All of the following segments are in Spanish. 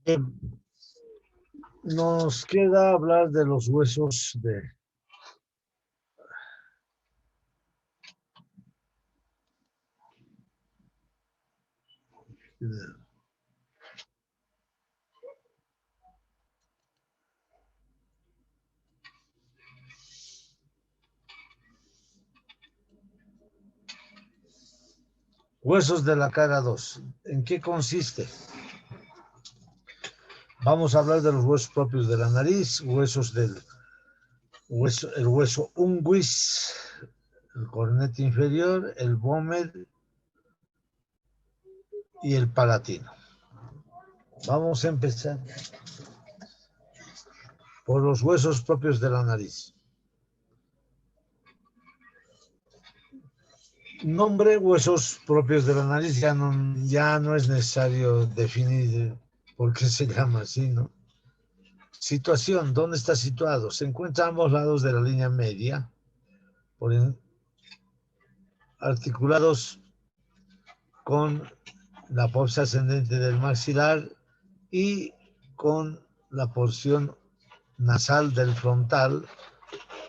Bien. Nos queda hablar de los huesos de... Huesos de la cara 2. ¿En qué consiste? Vamos a hablar de los huesos propios de la nariz, huesos del el hueso unguis, el cornete inferior, el vómer y el palatino. Vamos a empezar por los huesos propios de la nariz. Nombre, huesos propios de la nariz, ya no es necesario definir por qué se llama así, ¿no? Situación, ¿dónde está situado? Se encuentra a ambos lados de la línea media, articulados con la fosa ascendente del maxilar y con la porción nasal del frontal,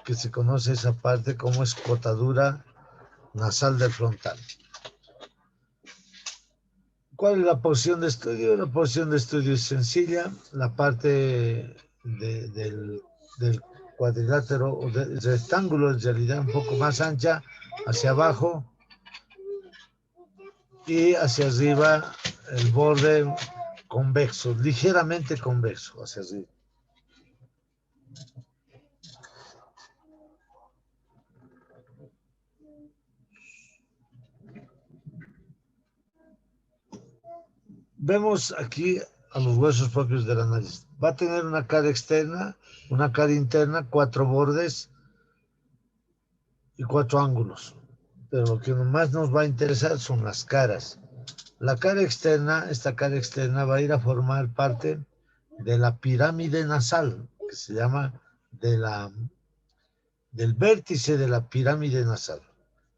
que se conoce esa parte como escotadura nasal del frontal. ¿Cuál es la porción de estudio? La porción de estudio es sencilla. La parte del cuadrilátero o del rectángulo en realidad un poco más ancha hacia abajo y hacia arriba el borde convexo, ligeramente convexo hacia arriba. Vemos aquí a los huesos propios de la nariz. Va a tener una cara externa, una cara interna, 4 bordes y 4 ángulos. Pero lo que más nos va a interesar son las caras. La cara externa, esta cara externa va a ir a formar parte de la pirámide nasal, que se llama del vértice de la pirámide nasal.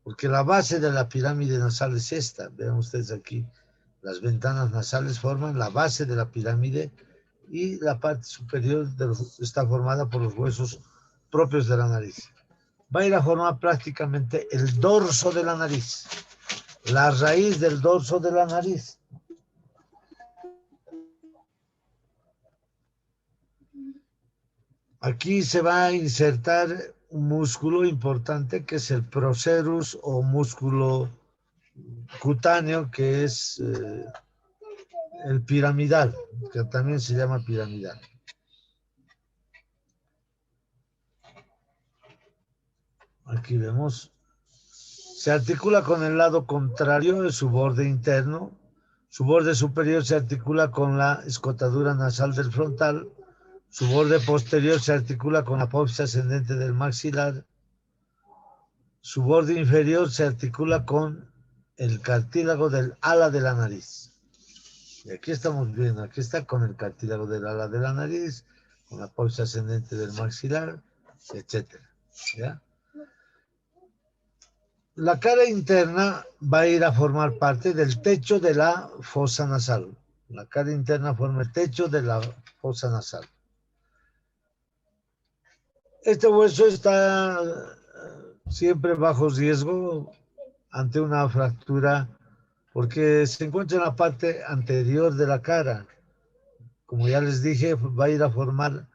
Porque la base de la pirámide nasal es esta. Vean ustedes aquí, las ventanas nasales forman la base de la pirámide y la parte superior está formada por los huesos propios de la nariz. Va a ir a formar prácticamente el dorso de la nariz, la raíz del dorso de la nariz. Aquí se va a insertar un músculo importante que es el procerus o músculo cutáneo, que es el piramidal, que también se llama piramidal. Aquí vemos, se articula con el lado contrario de su borde interno, su borde superior se articula con la escotadura nasal del frontal, su borde posterior se articula con la apófisis ascendente del maxilar, su borde inferior se articula con el cartílago del ala de la nariz. Y aquí estamos viendo, aquí está con el cartílago del ala de la nariz, con la apófisis ascendente del maxilar, etc. ¿Ya? La cara interna va a ir a formar parte del techo de la fosa nasal. La cara interna forma el techo de la fosa nasal. Este hueso está siempre bajo riesgo ante una fractura porque se encuentra en la parte anterior de la cara. Como ya les dije, va a ir a formar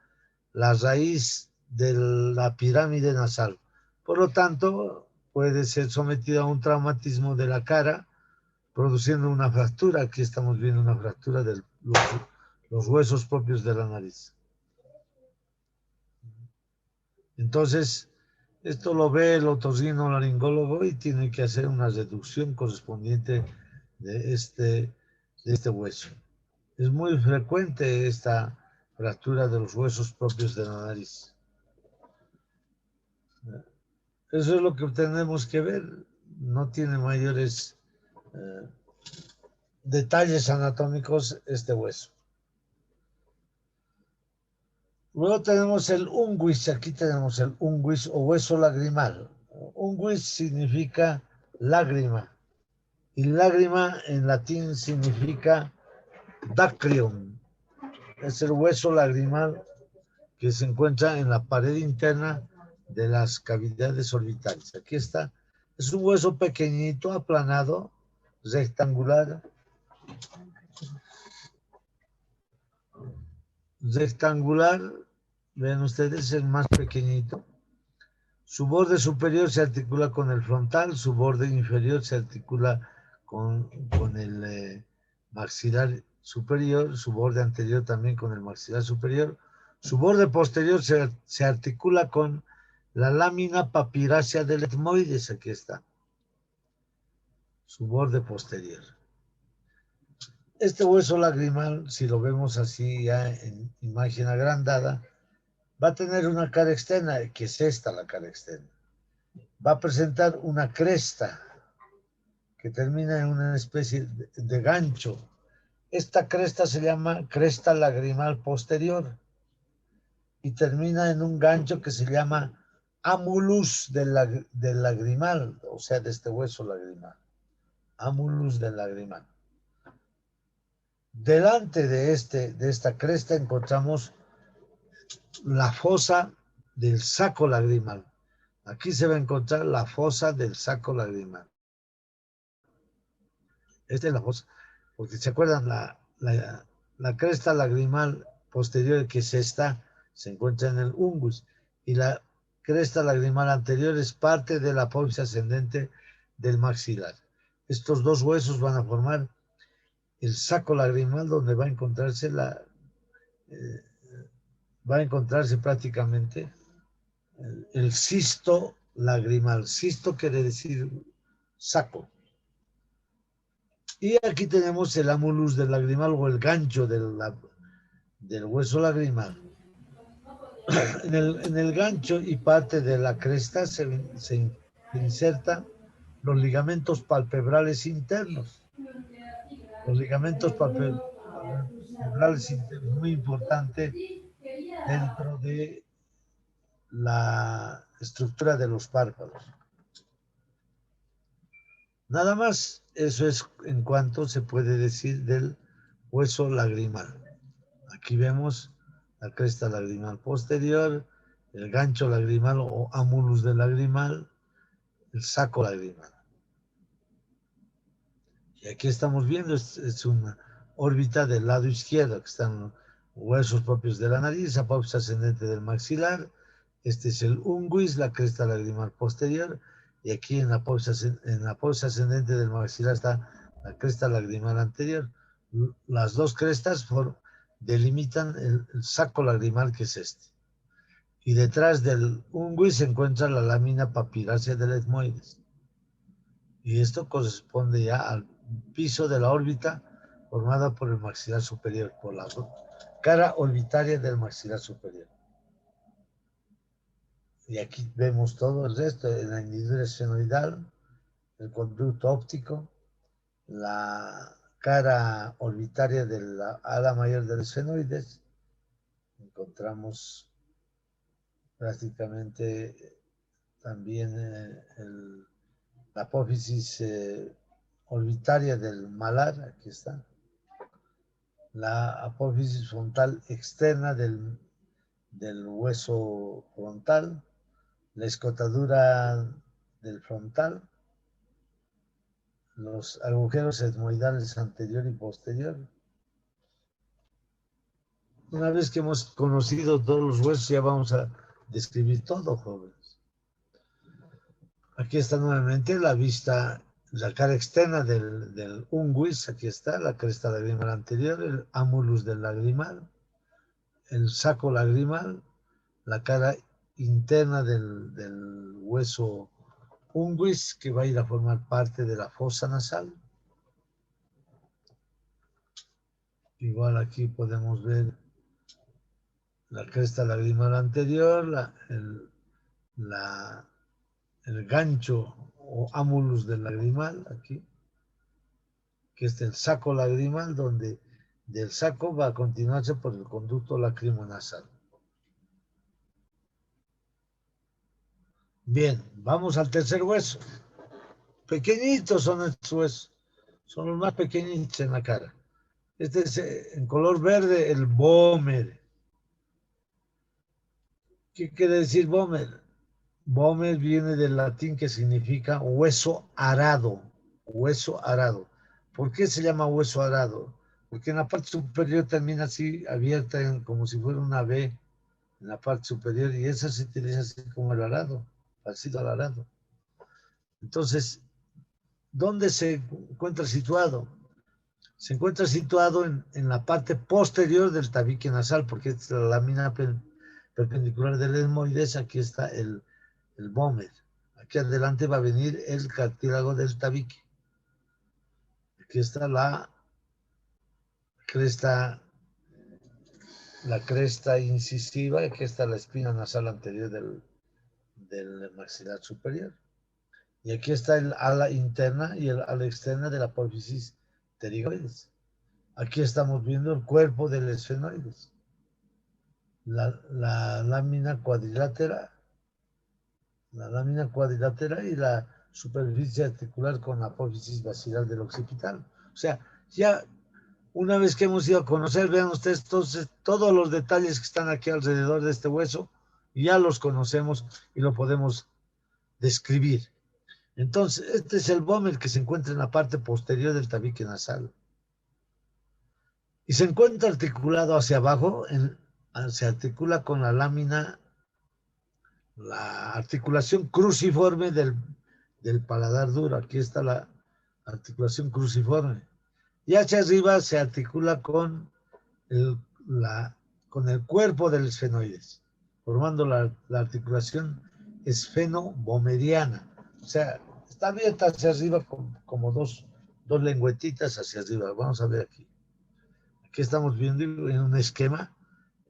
la raíz de la pirámide nasal. Por lo tanto, puede ser sometido a un traumatismo de la cara, produciendo una fractura. Aquí estamos viendo una fractura de los huesos propios de la nariz. Entonces, esto lo ve el otorrinolaringólogo y tiene que hacer una reducción correspondiente de este hueso. Es muy frecuente esta fractura de los huesos propios de la nariz. Eso es lo que tenemos que ver. No tiene mayores detalles anatómicos este hueso. Luego tenemos el unguis, aquí tenemos el unguis o hueso lagrimal. Unguis significa lágrima y lágrima en latín significa dacrium. Es el hueso lagrimal que se encuentra en la pared interna de las cavidades orbitales. Aquí está. Es un hueso pequeñito, aplanado, rectangular, rectangular, ven ustedes, el más pequeñito. Su borde superior se articula con el frontal, su borde inferior se articula con el maxilar superior, su borde anterior también con el maxilar superior. Su borde posterior se articula con la lámina papirácea del etmoides, aquí está, su borde posterior. Este hueso lagrimal, si lo vemos así ya en imagen agrandada, va a tener una cara externa, que es esta la cara externa. Va a presentar una cresta que termina en una especie de gancho. Esta cresta se llama cresta lagrimal posterior y termina en un gancho que se llama amulus del lagrimal, o sea, de este hueso lagrimal. Amulus del lagrimal. Delante de esta cresta encontramos la fosa del saco lagrimal. Aquí se va a encontrar la fosa del saco lagrimal. Esta es la fosa, porque se acuerdan, la cresta lagrimal posterior, que es esta, se encuentra en el ungus, y la cresta lagrimal anterior es parte de la apófisis ascendente del maxilar. Estos dos huesos van a formar el saco lagrimal, donde eh, va a encontrarse prácticamente el cisto lagrimal. Cisto quiere decir saco. Y aquí tenemos el amulus del lagrimal o el gancho del hueso lagrimal. En el gancho y parte de la cresta se insertan los ligamentos palpebrales internos. Los ligamentos palpebrales internos, muy importante dentro de la estructura de los párpados. Nada más, eso es en cuanto se puede decir del hueso lagrimal. Aquí vemos la cresta lagrimal posterior, el gancho lagrimal o amulus del lagrimal, el saco lagrimal. Y aquí estamos viendo, es una órbita del lado izquierdo, que están huesos propios de la nariz, apófisis ascendente del maxilar. Este es el unguis, la cresta lagrimal posterior. Y aquí en la apófisis ascendente del maxilar está la cresta lagrimal anterior. Las dos crestas delimitan el saco lagrimal, que es este. Y detrás del unguis se encuentra la lámina papirácea del etmoides. Y esto corresponde ya al piso de la órbita formada por el maxilar superior, por la cara orbitaria del maxilar superior. Y aquí vemos todo el resto, en la hendidura esfenoidal, el conducto óptico, la cara orbitaria de la ala mayor del esfenoides. Encontramos prácticamente también la apófisis orbitaria del malar, aquí está. La apófisis frontal externa del hueso frontal, la escotadura del frontal, los agujeros etmoidales anterior y posterior. Una vez que hemos conocido todos los huesos, ya vamos a describir todo, jóvenes. Aquí está nuevamente la vista, la cara externa del unguis, aquí está, la cresta lagrimal anterior, el amulus del lagrimal, el saco lagrimal, la cara interna del hueso unguis, que va a ir a formar parte de la fosa nasal. Igual aquí podemos ver la cresta lagrimal anterior, el gancho o amulus del lagrimal, aquí, que es el saco lagrimal, donde del saco va a continuarse por el conducto lacrimonasal. Bien, vamos al tercer hueso. Pequeñitos son estos huesos. Son los más pequeñitos en la cara. Este es en color verde, el vómer. ¿Qué quiere decir vómer? Vómer viene del latín que significa hueso arado. Hueso arado. ¿Por qué se llama hueso arado? Porque en la parte superior termina así, abierta como si fuera una V en la parte superior, y esa se utiliza así como el arado, parecido al arado. Entonces, ¿dónde se encuentra situado? Se encuentra situado en la parte posterior del tabique nasal, porque es la lámina perpendicular del etmoides. Aquí está el vómer. Aquí adelante va a venir el cartílago del tabique. Aquí está cresta, la cresta incisiva, aquí está la espina nasal anterior del maxilar superior. Y aquí está el ala interna y el ala externa de la apófisis pterigoides. Aquí estamos viendo el cuerpo del esfenoides. La lámina cuadrilátera, y la superficie articular con la apófisis basilar del occipital. O sea, ya una vez que hemos ido a conocer, vean ustedes entonces, todos los detalles que están aquí alrededor de este hueso, ya los conocemos y lo podemos describir. Entonces, este es el vómer que se encuentra en la parte posterior del tabique nasal. Y se encuentra articulado hacia abajo, se articula con la articulación cruciforme del paladar duro. Aquí está la articulación cruciforme. Y hacia arriba se articula el, con el cuerpo del esfenoides, formando la articulación esfeno-vomeriana. O sea, está abierta hacia arriba como dos lengüetitas hacia arriba. Vamos a ver aquí. Aquí estamos viendo en un esquema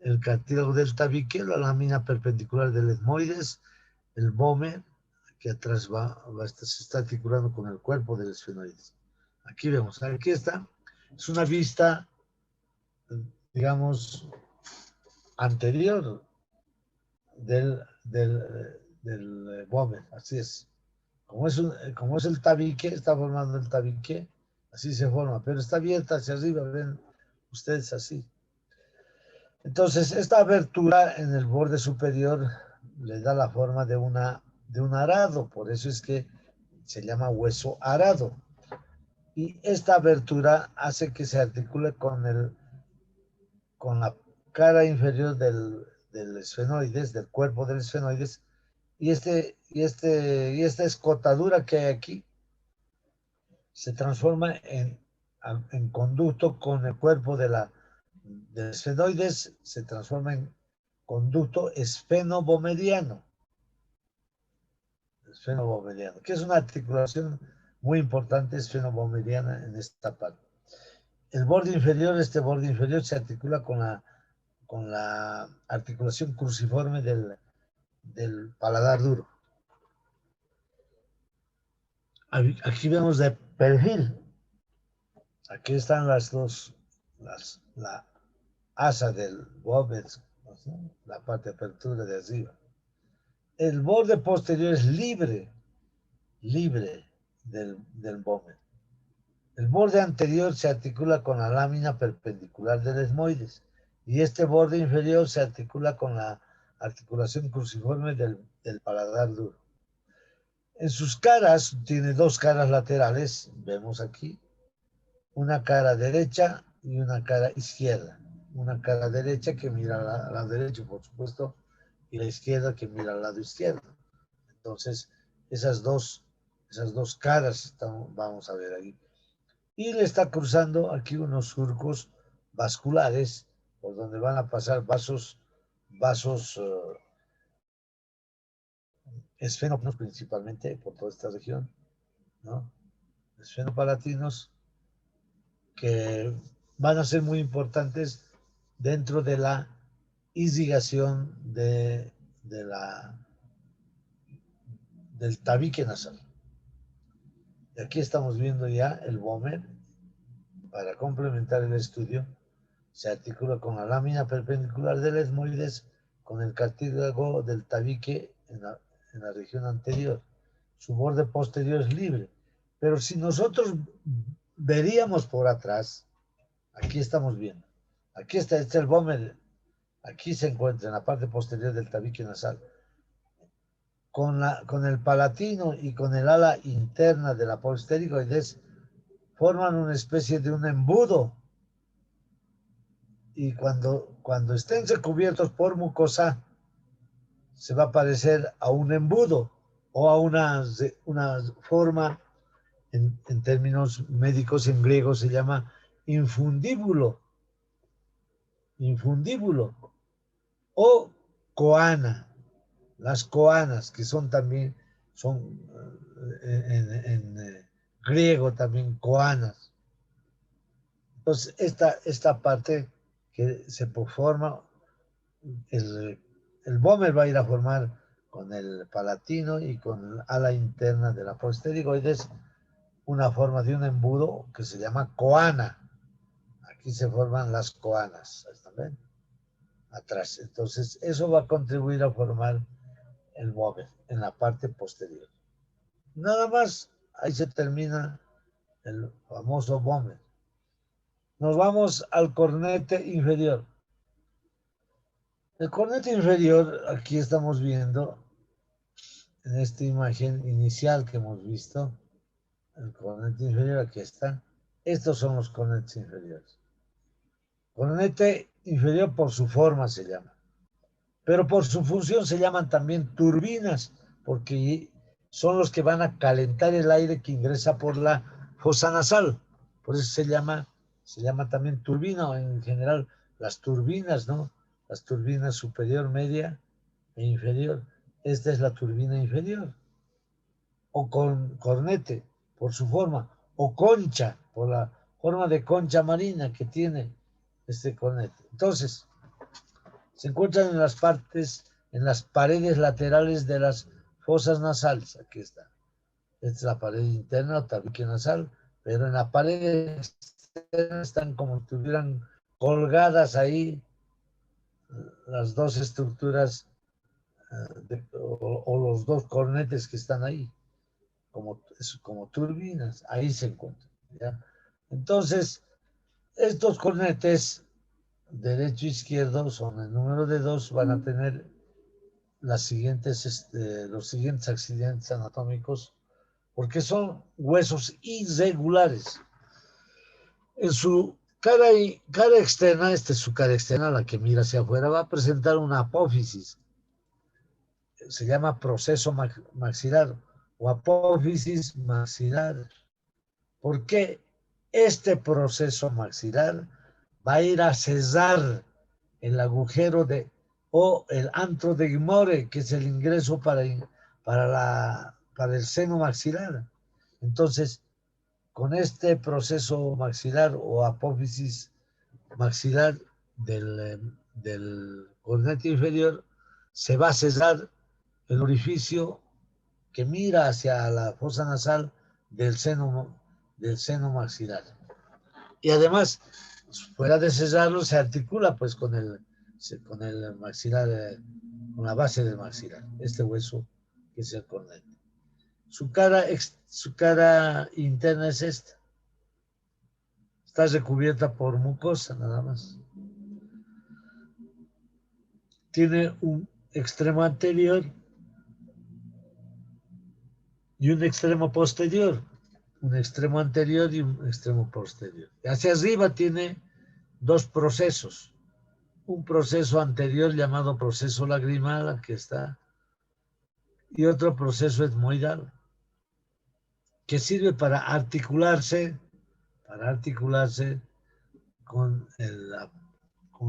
el cartílago del tabique, la lámina perpendicular del etmoides, el vómer, que atrás se está articulando con el cuerpo del esfenoides. Aquí vemos, aquí está. Es una vista, digamos, anterior del vómer, así es. Como es el tabique, está formando el tabique, así se forma, pero está abierta hacia arriba, ven ustedes así. Entonces, esta abertura en el borde superior le da la forma de un arado, por eso es que se llama hueso arado. Y esta abertura hace que se articule con la cara inferior del esfenoides, del cuerpo del esfenoides, y esta escotadura que hay aquí se transforma en conducto con el cuerpo del esfenoides, se transforma en conducto esfenovomeriano, que es una articulación muy importante esfenovomeriana en esta parte. Este borde inferior se articula con la articulación cruciforme del paladar duro. Aquí vemos de perfil. Aquí están la asa del vómer, ¿no? La parte de apertura de arriba. El borde posterior es libre del vómer. El borde anterior se articula con la lámina perpendicular del esmoides y este borde inferior se articula con la articulación cruciforme del paladar duro. En sus caras, tiene dos caras laterales, vemos aquí, una cara derecha y una cara izquierda. Una cara derecha que mira al lado derecho, por supuesto, y la izquierda que mira al lado izquierdo. Entonces, esas dos caras vamos a ver aquí. Y le está cruzando aquí unos surcos vasculares por donde van a pasar vasos esfenopalatinos principalmente por toda esta región, ¿no? Esfenopalatinos que van a ser muy importantes dentro de la irrigación del tabique nasal. Y aquí estamos viendo ya el vómer. Para complementar el estudio, se articula con la lámina perpendicular del etmoides, con el cartílago del tabique en la región anterior. Su borde posterior es libre. Pero si nosotros veríamos por atrás, aquí estamos viendo. Aquí está el vómer. Aquí se encuentra en la parte posterior del tabique nasal. Con el palatino y con el ala interna de la posterigoides forman una especie de un embudo. Y cuando estén recubiertos por mucosa, se va a parecer a un embudo o a una forma, en términos médicos en griego se llama infundíbulo, infundíbulo o coana. Las coanas, que son también, son en griego también coanas. Entonces, esta parte que se forma, el vómer va a ir a formar con el palatino y con el ala interna de la posterigoides una forma de un embudo que se llama coana. Aquí se forman las coanas, ¿también? Atrás. Entonces, eso va a contribuir a formar el vómer en la parte posterior. Nada más, ahí se termina el famoso vómer. Nos vamos al cornete inferior. El cornete inferior, aquí estamos viendo, en esta imagen inicial que hemos visto, el cornete inferior, aquí está. Estos son los cornetes inferiores. Cornete inferior por su forma se llama, pero por su función se llaman también turbinas, porque son los que van a calentar el aire que ingresa por la fosa nasal. Por eso se llama también turbina, o en general las turbinas, ¿no? Las turbinas superior, media e inferior. Esta es la turbina inferior. O con cornete, por su forma, o concha, por la forma de concha marina que tiene este cornete. Entonces, se encuentran en las paredes laterales de las fosas nasales. Aquí está. Esta es la pared interna o tabique nasal, pero en la pared externa están como si estuvieran colgadas ahí las dos estructuras o los dos cornetes que están ahí, como turbinas, ahí se encuentran. ¿Ya? Entonces, estos cornetes, derecho e izquierdo, son el número de dos, van a tener los siguientes accidentes anatómicos, porque son huesos irregulares. En su cara externa, esta es su cara externa, la que mira hacia afuera, va a presentar una apófisis. Se llama proceso maxilar o apófisis maxilar. ¿Por qué este proceso maxilar va a ir a cesar el agujero o el antro de Gmore, que es el ingreso para el seno maxilar? Entonces, con este proceso maxilar o apófisis maxilar del cornete inferior, se va a cesar el orificio que mira hacia la fosa nasal del seno maxilar. Y además, fuera de cesarlo, se articula pues con el maxilar, con la base del maxilar, este hueso que es el cornete. Su cara interna es esta. Está recubierta por mucosa, nada más. Tiene un extremo anterior y un extremo posterior. Un extremo anterior y un extremo posterior. Hacia arriba tiene dos procesos. Un proceso anterior llamado proceso lagrimal, aquí está, y otro proceso etmoidal, que sirve para articularse con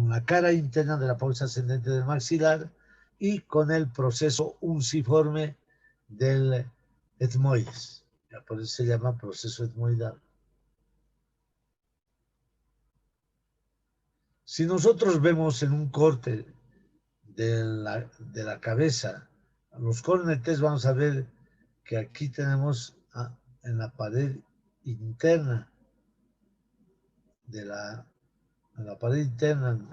la cara interna de la bolsa ascendente del maxilar y con el proceso unciforme del etmoides. Por eso se llama proceso etmoidal. Si nosotros vemos en un corte de la cabeza los cornetes, vamos a ver que aquí tenemos en la pared interna en la pared interna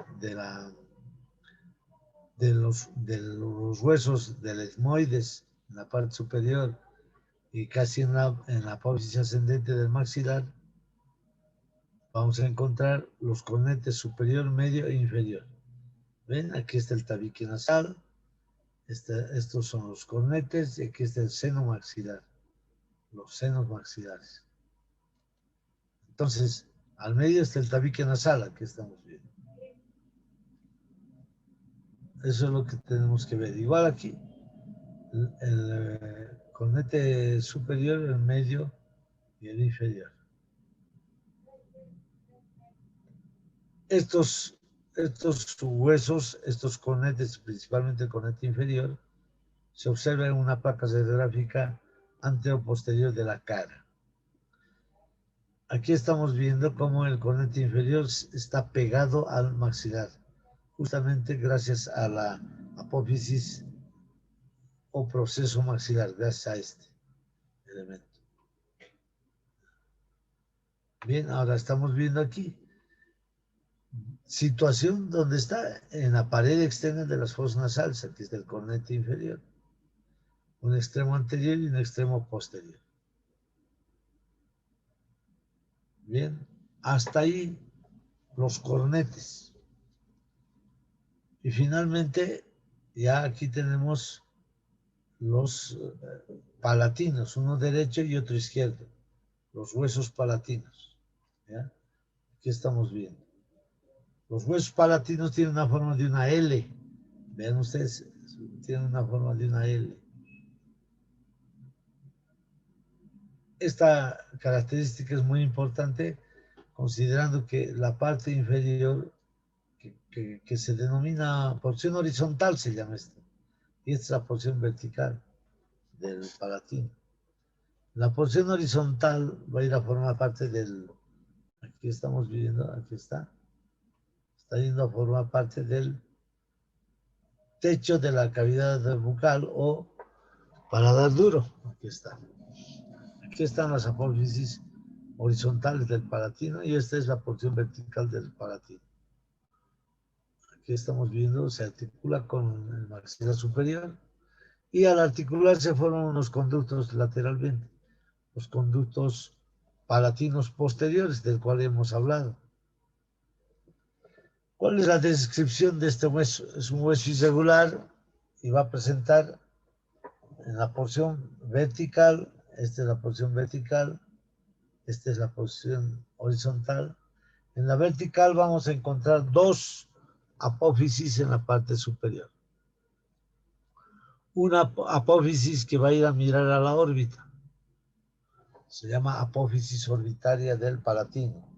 de los huesos del etmoides en la parte superior y casi en la apófisis ascendente del maxilar, vamos a encontrar los cornetes superior, medio e inferior. ¿Ven? Aquí está el tabique nasal, estos son los cornetes y aquí está el seno maxilar, los senos maxilares. Entonces, al medio está el tabique nasal, aquí estamos viendo. Eso es lo que tenemos que ver. Igual aquí, el cornete superior, el medio y el inferior. Estos huesos, estos cornetes, principalmente el cornete inferior, se observa en una placa radiográfica antero-posterior de la cara. Aquí estamos viendo cómo el cornete inferior está pegado al maxilar, justamente gracias a la apófisis o proceso maxilar, gracias a este elemento. Bien, ahora estamos viendo aquí situación donde está en la pared externa de las fosas nasales, aquí está el cornete inferior, un extremo anterior y un extremo posterior. Bien, hasta ahí los cornetes. Y finalmente, ya aquí tenemos los palatinos, uno derecho y otro izquierdo, los huesos palatinos. ¿Ya? Aquí estamos viendo. Los huesos palatinos tienen una forma de una L. Vean ustedes, tienen una forma de una L. Esta característica es muy importante considerando que la parte inferior que se denomina porción horizontal se llama esta, y esta es la porción vertical del palatino. La porción horizontal va a ir a formar parte del, aquí estamos viendo, aquí está yendo a formar parte del techo de la cavidad bucal o paladar duro. Aquí está. Aquí están las apófisis horizontales del palatino y esta es la porción vertical del palatino. Aquí estamos viendo, se articula con el maxilar superior y al articular se forman unos conductos lateralmente, los conductos palatinos posteriores del cual hemos hablado. ¿Cuál es la descripción de este hueso? Es un hueso irregular y va a presentar en la porción vertical, esta es la porción vertical, esta es la porción horizontal. En la vertical vamos a encontrar dos apófisis en la parte superior. Una apófisis que va a ir a mirar a la órbita. Se llama apófisis orbitaria del palatino.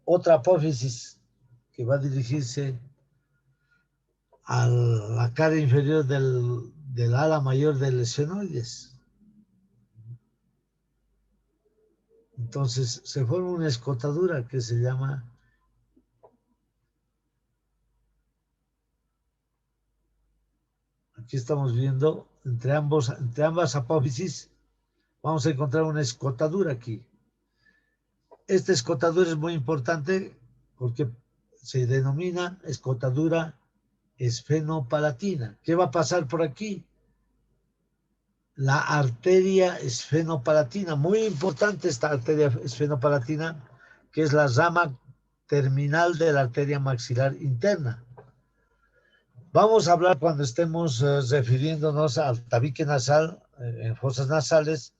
Otra apófisis que va a dirigirse a la cara inferior del ala mayor del esfenoides. Entonces se forma una escotadura que se llama aquí estamos viendo entre ambas apófisis vamos a encontrar una escotadura aquí. Esta escotadura es muy importante porque se denomina escotadura esfenopalatina. ¿Qué va a pasar por aquí? La arteria esfenopalatina, muy importante esta arteria esfenopalatina, que es la rama terminal de la arteria maxilar interna. Vamos a hablar cuando estemos refiriéndonos al tabique nasal, en fosas nasales,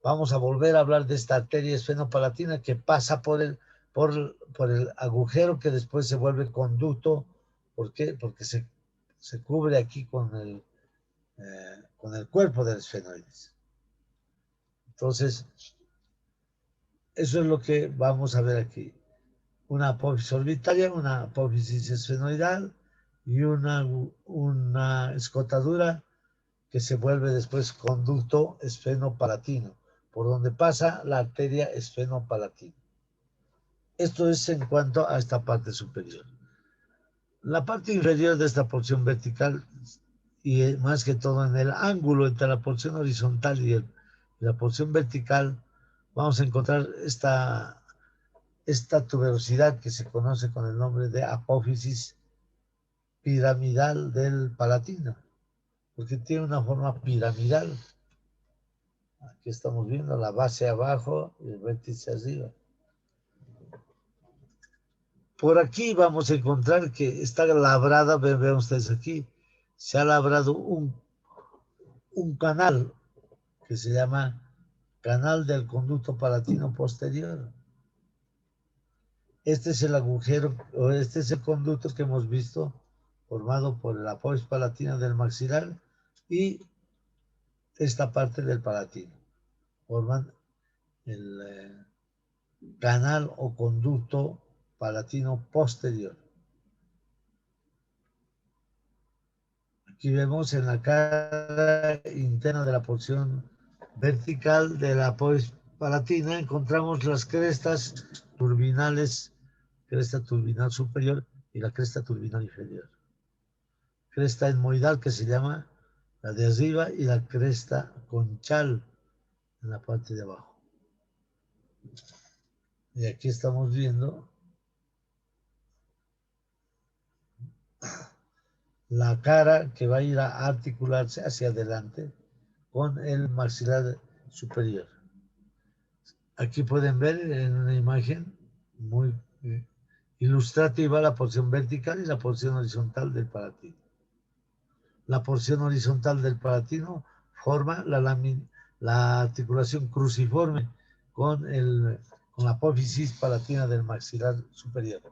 vamos a volver a hablar de esta arteria esfenopalatina que pasa por el agujero que después se vuelve conducto. ¿Por qué? Porque se cubre aquí con el cuerpo del esfenoides. Entonces, eso es lo que vamos a ver aquí. Una apófisis orbitaria, una apófisis esfenoidal y una escotadura que se vuelve después conducto esfenopalatino, por donde pasa la arteria esfenopalatina. Esto es en cuanto a esta parte superior. La parte inferior de esta porción vertical, y más que todo en el ángulo entre la porción horizontal y la porción vertical, vamos a encontrar esta tuberosidad que se conoce con el nombre de apófisis piramidal del palatino. porque tiene una forma piramidal. Aquí estamos viendo la base abajo y el vértice arriba. Por aquí vamos a encontrar que está labrada, vean ustedes aquí, se ha labrado un canal que se llama canal del conducto palatino posterior. Este es el agujero, o este es el conducto que hemos visto formado por la polis palatina del maxilar y esta parte del palatino. Forman el canal o conducto palatino posterior. Aquí vemos en la cara interna de la porción vertical de la polis palatina, encontramos las crestas turbinales, cresta turbinal superior y la cresta turbinal inferior. Cresta etmoidal, que se llama la de arriba, y la cresta conchal en la parte de abajo. Y aquí estamos viendo la cara que va a ir a articularse hacia adelante con el maxilar superior. Aquí pueden ver en una imagen muy ilustrativa la porción vertical y la porción horizontal del palatino. La porción horizontal del palatino forma la articulación cruciforme con la apófisis palatina del maxilar superior.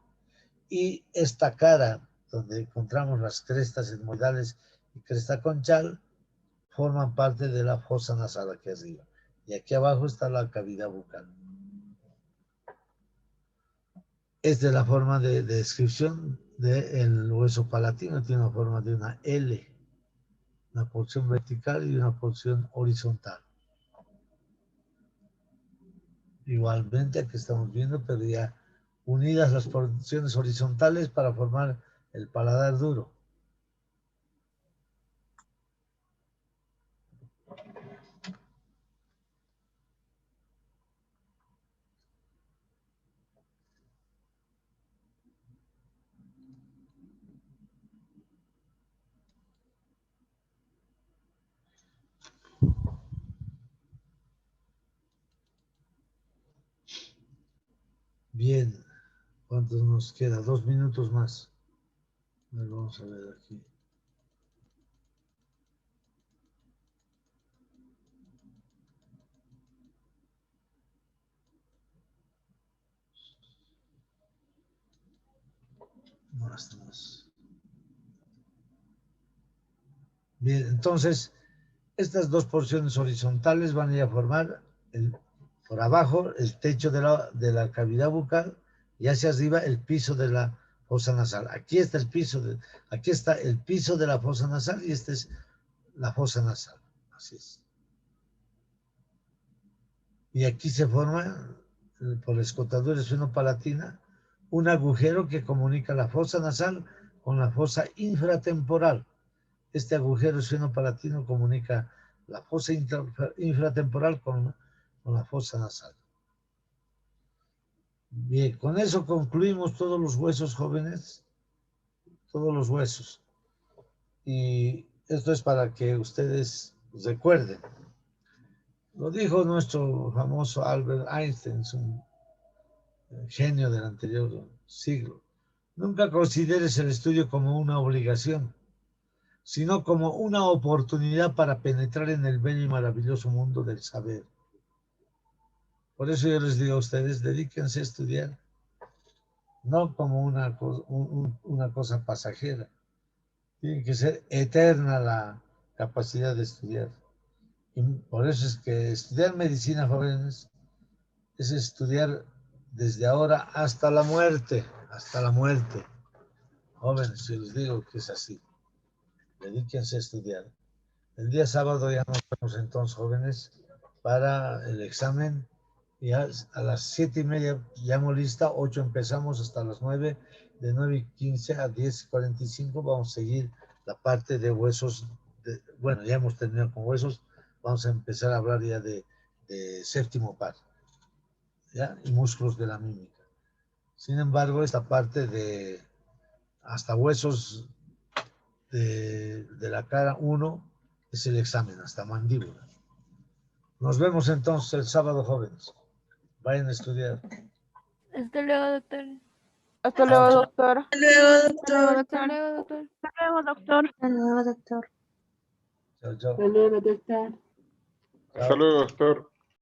Y esta cara, donde encontramos las crestas etmoidales y cresta conchal, forman parte de la fosa nasal aquí arriba. Y aquí abajo está la cavidad bucal. Esta es la forma de descripción del hueso palatino. Tiene una forma de una L, una porción vertical y una porción horizontal. Igualmente aquí estamos viendo, pero ya unidas las porciones horizontales para formar el paladar duro. Bien, ¿cuántos nos queda? 2 minutos más. Vamos a ver aquí. Más. Bien, entonces, estas dos porciones horizontales van a ir a formar por abajo el techo de la cavidad bucal y hacia arriba el piso de la fosa nasal. Aquí está el piso de la fosa nasal y esta es la fosa nasal. Así es. Y aquí se forma, por la escotadura esfenopalatina, un agujero que comunica la fosa nasal con la fosa infratemporal. Este agujero esfenopalatino comunica la fosa infratemporal con la fosa nasal. Bien, con eso concluimos todos los huesos, jóvenes, todos los huesos. Y esto es para que ustedes recuerden. Lo dijo nuestro famoso Albert Einstein, un genio del anterior siglo. Nunca consideres el estudio como una obligación, sino como una oportunidad para penetrar en el bello y maravilloso mundo del saber. Por eso yo les digo a ustedes, dedíquense a estudiar, no como una cosa pasajera. Tiene que ser eterna la capacidad de estudiar. Y por eso es que estudiar medicina, jóvenes, es estudiar desde ahora hasta la muerte, hasta la muerte. Jóvenes, yo les digo que es así. Dedíquense a estudiar. El día sábado ya nos vemos entonces, jóvenes, para el examen. Y a las 7:30 llamo lista, 8 empezamos hasta las 9, de 9:15 a 10:45 vamos a seguir la parte de huesos. Bueno, ya hemos terminado con huesos, vamos a empezar a hablar ya de séptimo par, ¿ya? Y músculos de la mímica. Sin embargo, esta parte de hasta huesos de la cara 1 Es el examen, hasta mandíbula. Nos vemos entonces el sábado, jóvenes. Vayan a estudiar. Hasta luego, doctor. Hasta luego, doctor. Hasta luego, Hasta luego, doctor. doctor. Hasta luego, doctor. Hasta luego, doctor. Chao, chao. Hasta luego, doctor. Chao. Hasta luego, doctor.